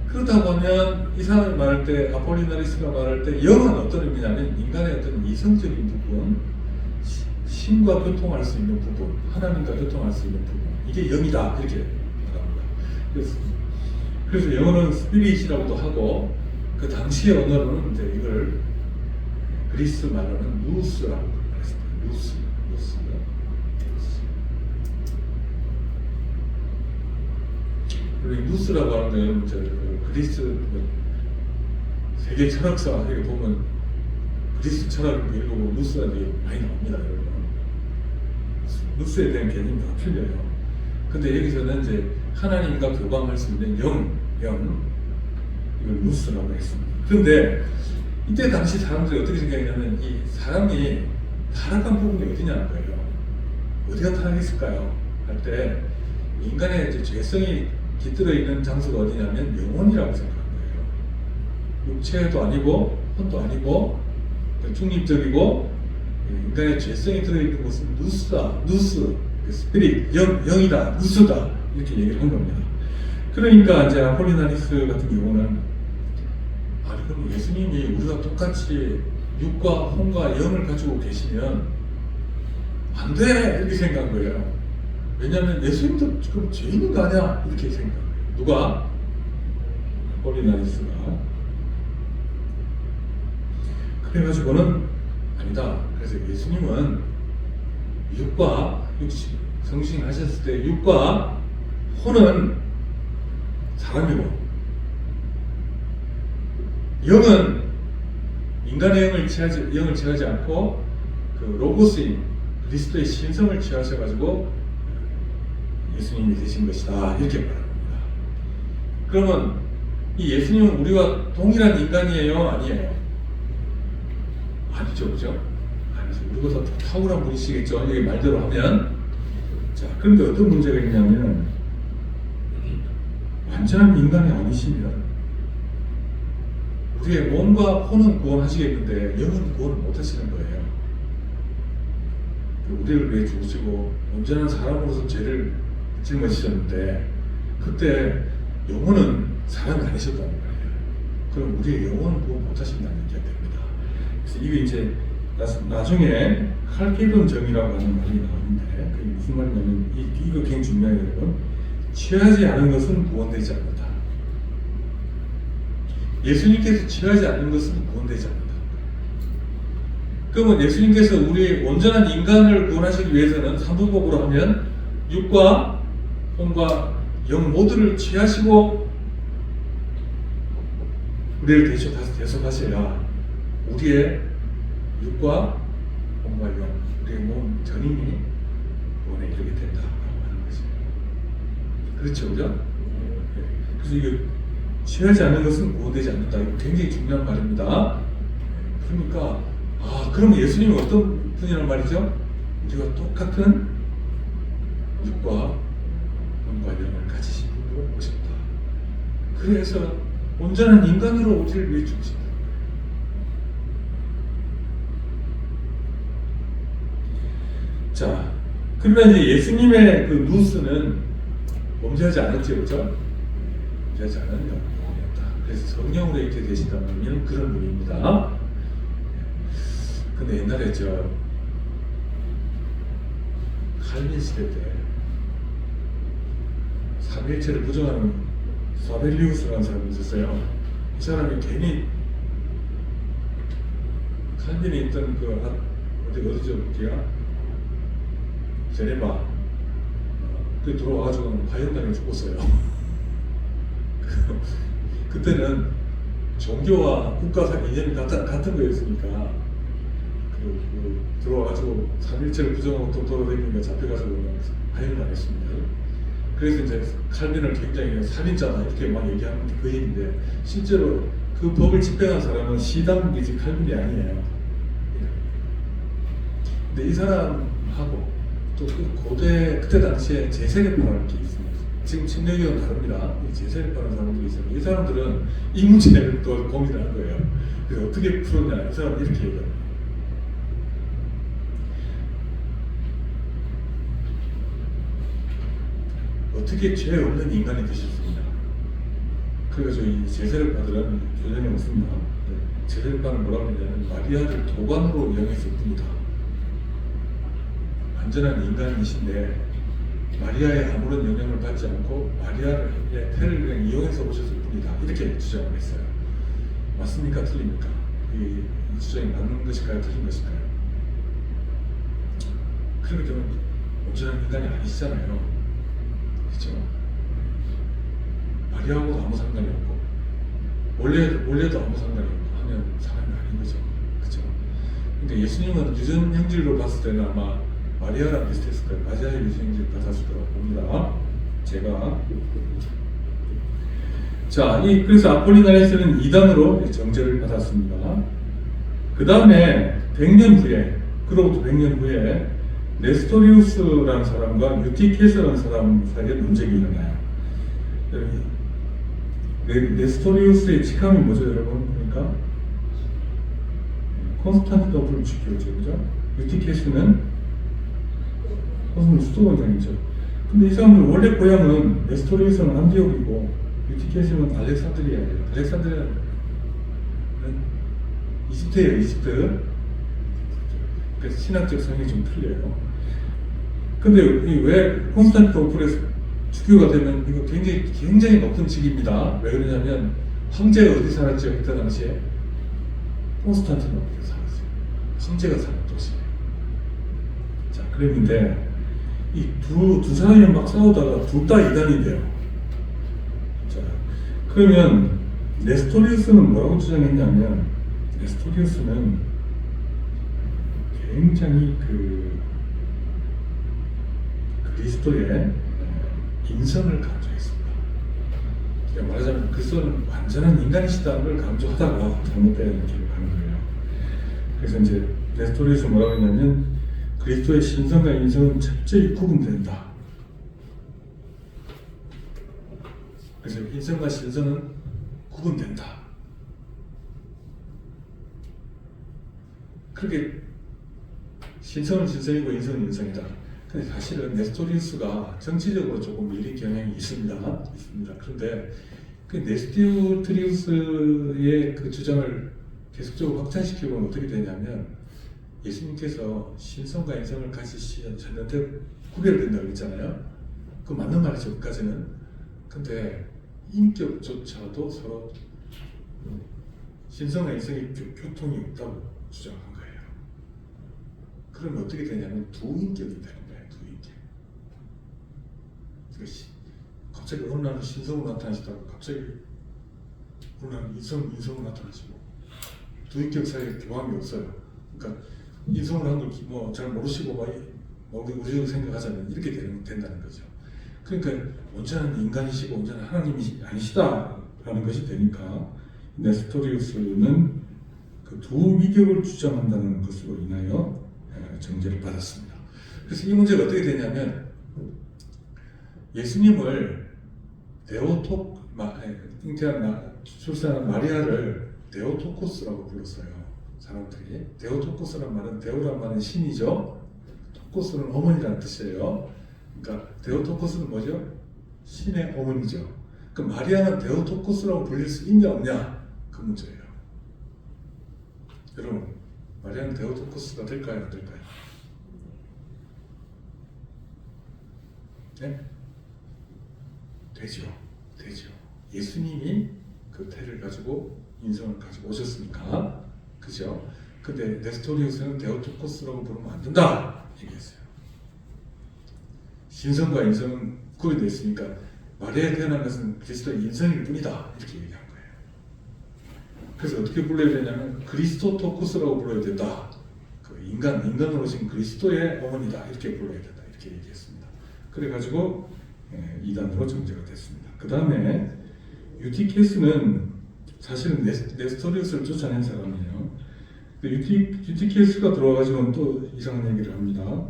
그렇다고 하면 이 사람이 말할 때 아폴리나리스가 말할 때 영은 어떤 의미냐면 인간의 어떤 이성적인 부분, 신과 교통할 수 있는 부분, 하나님과 교통할 수 있는 부분, 이게 영이다 이렇게 말합니다. 그래서 영어는 스피릿이라고도 하고 그 당시의 언어로는 이제 이걸 그리스 말로는 누스라고 말했습니다. 누스. 그리고 누스라고 하는 그리스 세계 철학사 이렇게 보면 그리스 철학을 읽어보면 누스가 되게 많이 나옵니다, 여러분. 누스에 대한 개념이 다 틀려요. 근데 여기서는 이제 하나님과 교감할 수 있는 영 이걸 누스라고 했습니다. 그런데 이때 당시 사람들이 어떻게 생각했냐면 이 사람이 타락한 부분이 어디냐는 거예요. 어디가 타락했을까요? 할 때 인간의 이제 죄성이 깃들어 있는 장소가 어디냐면 영혼이라고 생각한 거예요. 육체도 아니고 혼도 아니고 중립적이고 인간의 죄성이 들어있는 곳은 누스, 스피릿, 영이다, 누스다 이렇게 얘기를 한 겁니다. 그러니까 이제 아폴리나리스 같은 경우는 그럼 예수님이 우리가 똑같이 육과 혼과 영을 가지고 계시면 안 돼! 이렇게 생각한 거예요. 왜냐하면 예수님도 지금 죄인인 거 아니야? 이렇게 생각한 거예요. 누가? 아폴리나리스가. 그래가지고는 아니다. 그래서 예수님은 성신하셨을 때 육과 혼은 사람이고 영은 인간의 영을 취하지 않고 그 로고스인 그리스도의 신성을 취하셔가지고 예수님이 되신 것이다 이렇게 말합니다. 그러면 이 예수님은 우리와 동일한 인간이에요? 아니에요? 아니죠, 그죠? 아니죠. 우리보다 더 탁월한 분이시겠죠. 이게 말대로 하면. 자, 그런데 어떤 문제가 있냐면 완전한 인간이 아니시면 우리의 몸과 혼은 구원하시겠는데 영은 구원을 못하시는 거예요. 우리를 위해 죽으시고 온전한 사람으로서 죄를 짊어지셨는데 그때 영혼은 사람이 아니셨다는 거예요. 그럼 우리의 영혼은 구원 못하신다는 얘기가 됩니다. 그래서 이게 이제 나중에 칼케돈 정이라고 하는 말이 나오는데 그게 무슨 말이냐면 이거 굉장히 중요해요, 여러분. 취하지 않은 것은 구원되지 않는다. 예수님께서 취하지 않는 것은 구원되지 않는다. 그러면 예수님께서 우리 온전한 인간을 구원하시기 위해서는 삼부법으로 하면 육과 혼과 영 모두를 취하시고 우리를 대속하셔야 우리의 육과 혼과 영, 우리의 몸 전인이 구원에 이르게 된다고 하는 것이에요. 그렇죠, 그죠? 그래서 이게 취하지 않는 것은 구원되지 않는다. 이거 굉장히 중요한 말입니다. 그러니까 아, 그러면 예수님은 어떤 분이란 말이죠? 우리와 똑같은 육과 영과 영을 가지신 분으로 오셨다. 그래서 온전한 인간으로 우리를 위해 죽으신다. 자, 그러나 이제 예수님의 그 누스는 범죄하지 않았죠, 그렇죠? 범죄하지 않은 영이었다. 그래서 성령으로 이렇게 되시다면 그런 분입니다. 근데 옛날에 저 칼빈 시대 때 삼위일체를 부정하는 사벨리우스라는 사람이 있었어요. 이 사람이 괜히 칼빈이 있던 그 어디죠, 거기가 제네바 그 들어와가지고 화형당해 죽었어요. 그때는 종교와 국가 이념이 같은 거였으니까 들어와가지고 삼일체를 부정하고 또 돌아다니니까 잡혀가지고 화형당했습니다. 그래서 이제 칼빈을 굉장히 살인자다 이렇게 막 얘기하는 게 그 얘기인데 실제로 그 법을 집행한 사람은 시당이지 칼빈이 아니에요. 근데 이 사람하고 또 고대 그때 당시에 제세례파라는 게 있습니다. 지금 침례교는 다릅니다. 제세례파라는 사람들이 있어요. 이 사람들은 이 문제를 또 고민을 한 거예요. 그래서 어떻게 풀었냐? 이 사람은 이렇게 얘기합니다. 어떻게 죄 없는 인간이 되실 수 있냐? 그래서 이 제세례파들은 교전이 없습니다. 제세례파는 뭐라고 하냐면 마리아를 도관으로 이용했을 뿐이다. 완전한 인간이신데 마리아의 아무런 영향을 받지 않고 마리아의 태를 그냥 이용해서 오셨을 뿐이다. 이렇게 주장을 했어요. 맞습니까? 틀립니까? 이 주장이 맞는 것일까요? 틀린 것일까요? 그렇게 되면 온전한 인간이 아니시잖아요. 그렇죠? 마리아하고도 아무 상관이 없고 원래도 아무 상관이 없고 하면 사람이 아닌 거죠. 그렇죠? 근데 예수님은 유전 형질로 봤을 때는 아마 마리아랑 비슷했을 거예요. 마리아의 유전 형질 받았을 거라고 봅니다. 제가 자, 그래서 아폴리나레스는 이단으로 정죄를 받았습니다. 그 다음에 100년 후에 그로부터 100년 후에 네스토리우스라는 사람과 유티케스라는 사람 사이에 논쟁이 일어나요. 네스토리우스의 직함이 뭐죠, 여러분? 그러니까 콘스탄티노플을 지켰죠, 그죠? 유티케스는 수도원장이죠. 근데 이 사람들 원래 고향은 네스토리우스는 안디옥이고 유티케스는 알렉산드리아예요. 알렉산드리아는 이집트예요, 이집트. 그래서 신학적 성이 좀 틀려요. 근데 왜 콘스탄티노플에서 주교가 되면 이거 굉장히 높은 직입니다. 왜 그러냐면 황제가 어디 살았죠? 그때 당시에 콘스탄티노플에 살았어요. 황제가 사는 도시예요. 자, 그랬는데 이 두 사람이 막 싸우다가 둘 다 이단이 돼요. 자, 그러면 네스토리우스는 뭐라고 주장했냐면 네스토리우스는 굉장히 그리스도의 인성을 강조했습니다. 그러니까 말하자면 그리스도는 완전한 인간이시다는 걸 강조하다가 잘못된 길을 가는 거예요. 그래서 이제 네스토리우스 뭐라고 했냐면 그리스도의 신성과 인성은 철저히 구분된다. 그래서 인성과 신성은 구분된다. 그렇게 신성은 신성이고 인성은 인성이다. 근데 사실은 네스토리우스가 정치적으로 조금 밀린 경향이 있습니다. 그런데 그 네스토리우스의 그 주장을 계속적으로 확장시키면 어떻게 되냐면 예수님께서 신성과 인성을 가지셨는데 구별된다고 했잖아요. 그 맞는 말이죠, 그까지는. 근데 인격조차도 서로 신성과 인성의 교통이 없다고 주장한 거예요. 그러면 어떻게 되냐면 두인격이 되는 거예요, 두인격. 갑자기 어느 날은 신성으로 나타나시다가 갑자기 어느 날은 인성으로 나타나시고 두인격 사이에 교감이 없어요. 그러니까 인성으로 한 걸 뭐 잘 모르시고 막 우리가 생각하자면 이렇게 된다는 거죠. 그러니까 온전한 인간이시고 온전한 하나님이 아니시다라는 것이 되니까 네스토리우스는 그 두 위격을 주장한다는 것으로 인하여 정죄를 받았습니다. 그래서 이 문제가 어떻게 되냐면 예수님을 잉태한 출산한 마리아를 데오토코스라고 불렀어요. 사람들이. 데오토코스란 말은 데오란 말은 신이죠. 토코스는 어머니라는 뜻이에요. 그러니까 데오토코스는 뭐죠? 신의 어머니죠. 그 마리아는 데오토코스라고 불릴 수 있냐 없냐 그 문제예요. 여러분, 마리아는 데오토코스가 될까요, 안 될까요? 네? 되죠. 예수님이 그 태를 가지고 인성을 가지고 오셨으니까, 그죠? 근데 네스토리우스는 데오토코스라고 부르면 안 된다 얘기했어요. 신성과 인성은 구별되어 있으니까 마리아에 태어난 것은 그리스도의 인성일 뿐이다 이렇게 얘기한 거예요. 그래서 어떻게 불러야 되냐면 그리스토토코스라고 불러야 된다. 그 인간으로 오신 그리스도의 어머니다 이렇게 불러야 된다 이렇게 얘기했습니다. 그래가지고 이단으로 정죄가 됐습니다. 그 다음에 유티케스는 사실은 네스토리우스를 쫓아낸 사람이에요. 유티케스가 들어와가지고 또 이상한 얘기를 합니다.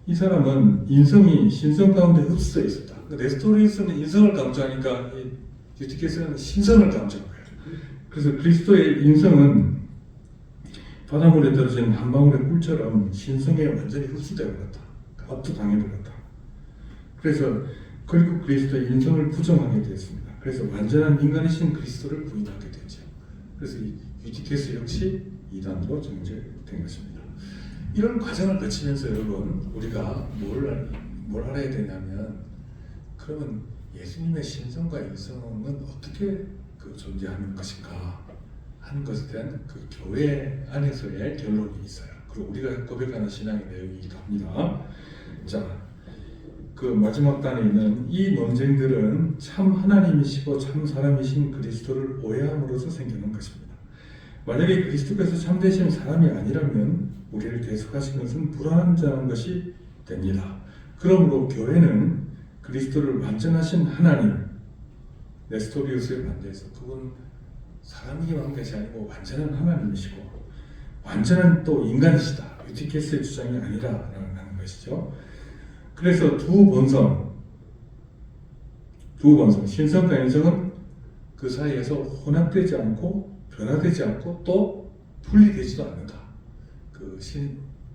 이 사람은 인성이 신성 가운데 흡수되어 있었다. 네스토리우스는 인성을 강조하니까 유티케스는 신성을 강조한 거예요. 그래서 그리스도의 인성은 바닷물에 떨어진 한 방울의 꿀처럼 신성에 완전히 흡수되어 버렸다. 압도당해 버렸다. 그래서 결국 그리스도의 인성을 부정하게 되었습니다. 그래서 완전한 인간이신 그리스도를 부인하게 되죠. 그래서 이 유티케스 역시 이단으로 정죄된 것입니다. 이런 과정을 거치면서 여러분 우리가 뭘 알아야 되냐면 그러면 예수님의 신성과 인성은 어떻게 존재하는 것인가 하는 것에 대한 그 교회 안에서의 결론이 있어요. 그리고 우리가 고백하는 신앙의 내용이기도 합니다. 자, 그 마지막 단에 있는 이 논쟁들은 참 하나님이시고 참 사람이신 그리스도를 오해함으로써 생기는 것입니다. 만약에 그리스도께서 참되신 사람이 아니라면 우리를 대속하신 것은 불완전한 것이 됩니다. 그러므로 교회는 그리스도를 완전하신 하나님, 네스토리우스에 반대해서 그분 사람이기만 한 것이 아니고 완전한 하나님이시고 완전한 또 인간이시다. 유티케스의 주장이 아니라는 것이죠. 그래서 두 본성, 신성과 인성은 그 사이에서 혼합되지 않고 변화되지 않고 또 분리되지도 않는다.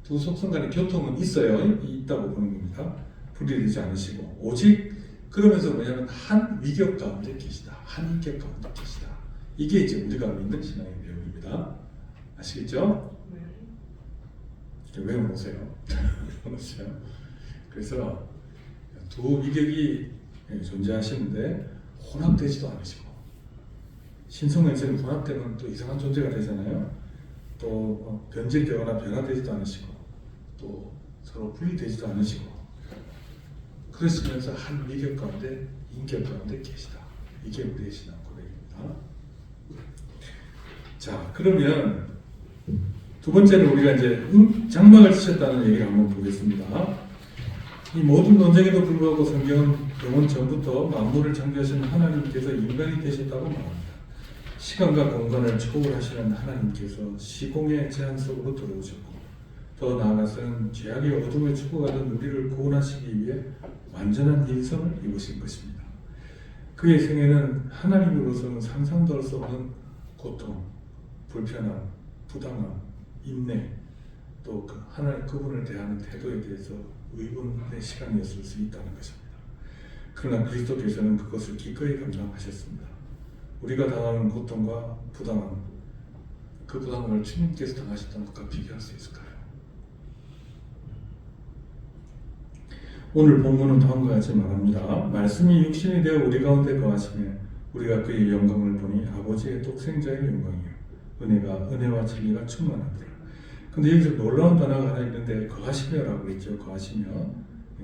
두 속성 간의 교통은 있다고 보는 겁니다. 분리되지 않으시고 오직 그러면서 뭐냐면 한 위격 가운데 계시다. 한 인격 가운데 계시다. 이게 이제 우리가 믿는 신앙의 내용입니다. 아시겠죠? 네. 외워놓으세요. 그래서 두 위격이 존재하시는데 혼합되지도 않으시고 신성과 인성이 혼합되면 또 이상한 존재가 되잖아요. 또 변질되거나 변화되지도 않으시고 또 서로 분리되지도 않으시고 그러시면서 한 위격 가운데 인격 가운데 계시다. 이게 우리의 신앙 고백입니다. 자, 그러면 두 번째는 우리가 이제 장막을 치셨다는 얘기를 한번 보겠습니다. 이 모든 논쟁에도 불구하고 성경은 영원 전부터 만물을 창조하신 하나님께서 인간이 되셨다고 말합니다. 시간과 공간을 초월하시는 하나님께서 시공의 제한 속으로 들어오셨고 더 나아가서는 죄악의 어둠에 죽어가던 우리를 구원하시기 위해 완전한 인성을 입으신 것입니다. 그의 생애는 하나님으로서는 상상도 할 수 없는 고통, 불편함, 부당함, 인내, 또 그분을 대하는 태도에 대해서 의문의 시간이었을 수 있다는 것입니다. 그러나 그리스도께서는 그것을 기꺼이 감당하셨습니다. 우리가 당하는 고통과 부당함, 그 부당함을 주님께서 당하셨던 것과 비교할 수 있을까요? 오늘 본문은 다음과 같이 말합니다. 말씀이 육신이 되어 우리 가운데 거하시며 우리가 그의 영광을 보니 아버지의 독생자의 영광이요 은혜가 은혜와 진리가 충만하더라. 근데 여기서 놀라운 단어가 하나 있는데 거하시며라고 했죠. 거하시며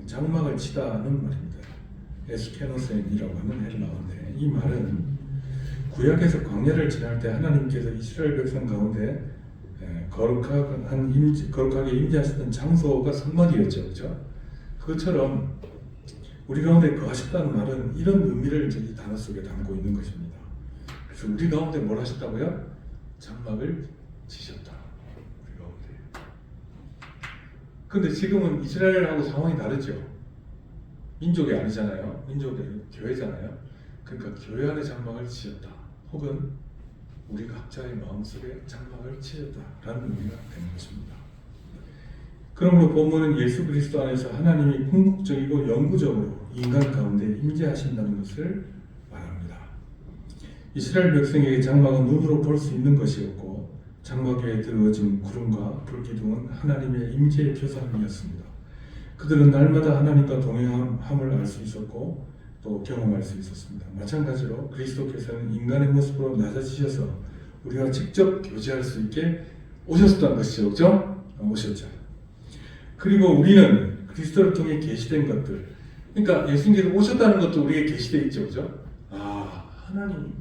장막을 치다는 말입니다. 에스케노센이라고 하는 헬라어인데 이 말은 구약에서 광야를 지날 때 하나님께서 이스라엘 백성 가운데 거룩하게 임재하셨던 장소가 성막이었죠. 그렇죠? 그것처럼 우리 가운데 거하셨다는 말은 이런 의미를 이 단어 속에 담고 있는 것입니다. 그래서 우리 가운데 뭘 하셨다고요? 장막을 지셨다. 우리 가운데. 근데 지금은 이스라엘하고 상황이 다르죠. 민족이 아니잖아요. 민족이 교회잖아요. 그러니까 교회 안에 장막을 지었다. 혹은 우리 각자의 마음속에 장막을 지었다라는 의미가 되는 것입니다. 그러므로 본문은 예수 그리스도 안에서 하나님이 궁극적이고 영구적으로 인간 가운데 임재하신다는 것을 말합니다. 이스라엘 백성에게 장막은 눈으로 볼 수 있는 것이었고 장막 위에 드러워진 구름과 불기둥은 하나님의 임재의 표상이었습니다. 그들은 날마다 하나님과 동행함을 알 수 있었고 또 경험할 수 있었습니다. 마찬가지로 그리스도께서는 인간의 모습으로 낮아지셔서 우리와 직접 교제할 수 있게 오셨다는 것이죠. 그렇죠? 오셨죠. 그리고 우리는 그리스도를 통해 계시된 것들, 그러니까 예수님께서 오셨다는 것도 우리에게 계시되어 있죠. 그렇죠? 하나님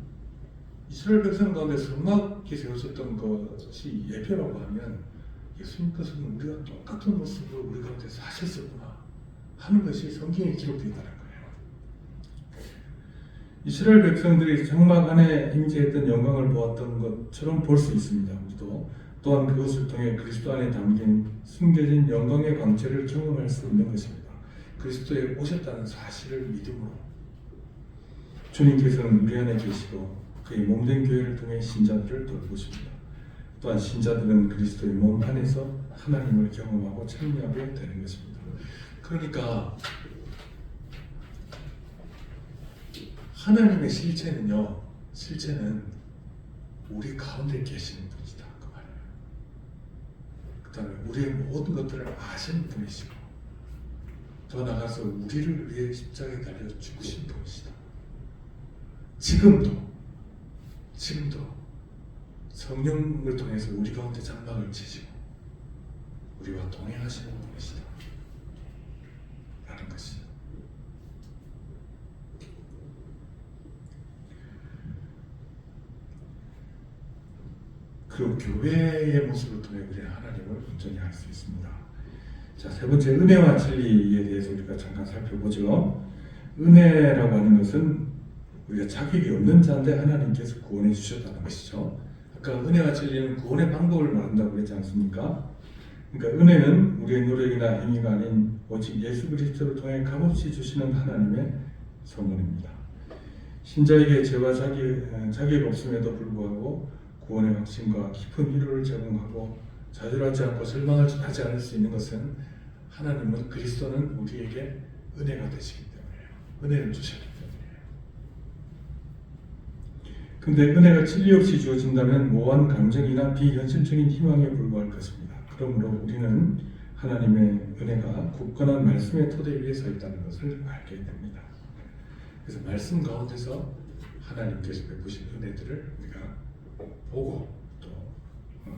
이스라엘 백성 가운데 성막에 세우셨던 것이 예표라고 하면 예수님께서는 우리가 똑같은 모습으로 우리 가운데 사셨었구나 하는 것이 성경에 기록되어 있다는 거예요. 이스라엘 백성들이 장막 안에 임재했던 영광을 보았던 것처럼 볼 수 있습니다. 우리도 또한 그것을 통해 그리스도 안에 담긴 숨겨진 영광의 광채를 경험할 수 있는 것입니다. 그리스도에 오셨다는 사실을 믿음으로 주님께서는 우리 안에 계시고 그의 몸된 교회를 통해 신자들을 돌보십니다. 또한 신자들은 그리스도의 몸 안에서 하나님을 경험하고 참여하게 되는 것입니다. 그러니까 하나님의 실체는 우리 가운데 계시는 분이다 그 말이에요. 그 다음에 우리의 모든 것들을 아시는 분이시고 더 나아가서 우리를 위해 십자가에 달려 죽으신 분이시다. 지금도 성령을 통해서 우리 가운데 장막을 치시고 우리와 동행하시는 분이시다 라는 것이죠. 그리고 교회의 모습을 통해 우리 하나님을 온전히 알 수 있습니다. 자, 세 번째 은혜와 진리에 대해서 우리가 잠깐 살펴보죠. 은혜라고 하는 것은 우리가 자격이 없는 자인데 하나님께서 구원해 주셨다는 것이죠. 아까 은혜와 진리는 구원의 방법을 말한다고 그랬지 않습니까? 그러니까 은혜는 우리의 노력이나 행위가 아닌 오직 예수 그리스도를 통해 값없이 주시는 하나님의 선물입니다. 신자에게 죄와 자격 없음에도 불구하고 구원의 확신과 깊은 위로를 제공하고 좌절하지 않고 절망하지 않을 수 있는 것은 하나님은 그리스도는 우리에게 은혜가 되시기 때문이에요. 은혜를 주셨기 때문이에요. 근데 은혜가 진리 없이 주어진다면 모호한 감정이나 비현실적인 희망에 불과할 것입니다. 그러므로 우리는 하나님의 은혜가 굳건한 말씀의 토대 위에 서 있다는 것을 알게 됩니다. 그래서 말씀 가운데서 하나님께서 베푸신 은혜들을 우리가 보고 또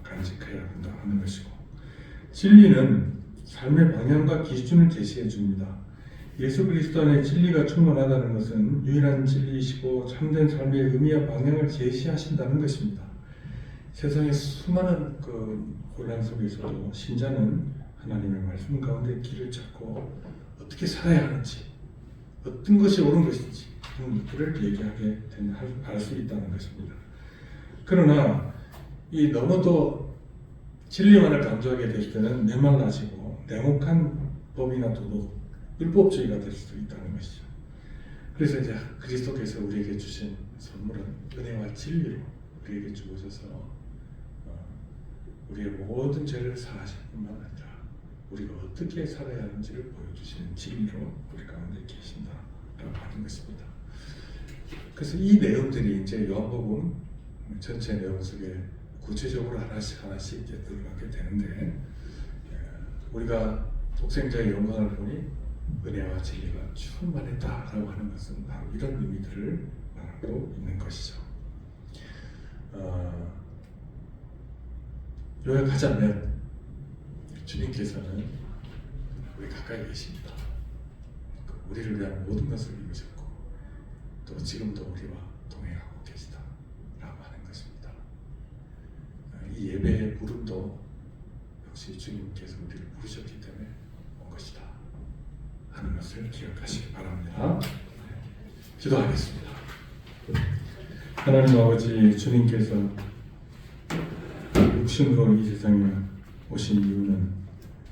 간직해야 한다 하는 것이고, 진리는 삶의 방향과 기준을 제시해 줍니다. 예수 그리스도 안에 진리가 충만하다는 것은 유일한 진리이시고 참된 삶의 의미와 방향을 제시하신다는 것입니다. 세상의 수많은 혼란 속에서도 신자는 하나님의 말씀 가운데 길을 찾고 어떻게 살아야 하는지, 어떤 것이 옳은 것인지 그런 것들을 얘기하게 알 수 있다는 것입니다. 그러나 너무도 진리만을 강조하게 될 때는 메말라지고 냉혹한 법이나 도덕, 율법주의가 될 수도 있다는 것이죠. 그래서 이제 그리스도께서 우리에게 주신 선물은 은혜와 진리로 우리에게 주어져서 우리의 모든 죄를 사하실 뿐만 아니라 우리가 어떻게 살아야 하는지를 보여주시는 진리로 우리 가운데 계신다라고 하는 것입니다. 그래서 이 내용들이 이제 요한복음 전체 내용 속에 구체적으로 하나씩 이제 들어가게 되는데, 우리가 독생자의 영광을 보니 은혜와 진리가 충만했다라고 하는 것은 바로 이런 의미들을 말하고 있는 것이죠. 요약하자면 주님께서는 우리 가까이 계십니다. 우리를 위한 모든 것을 이루셨고 또 지금도 우리와 동행하고 계시다라고 하는 것입니다. 이 예배의 부름도 역시 주님께서 우리를 부르셨기 때문에 온 것이다 하는 것을 기억하시기 바랍니다. 기도하겠습니다. 하나님 아버지, 주님께서 육신으로 이 세상에 오신 이유는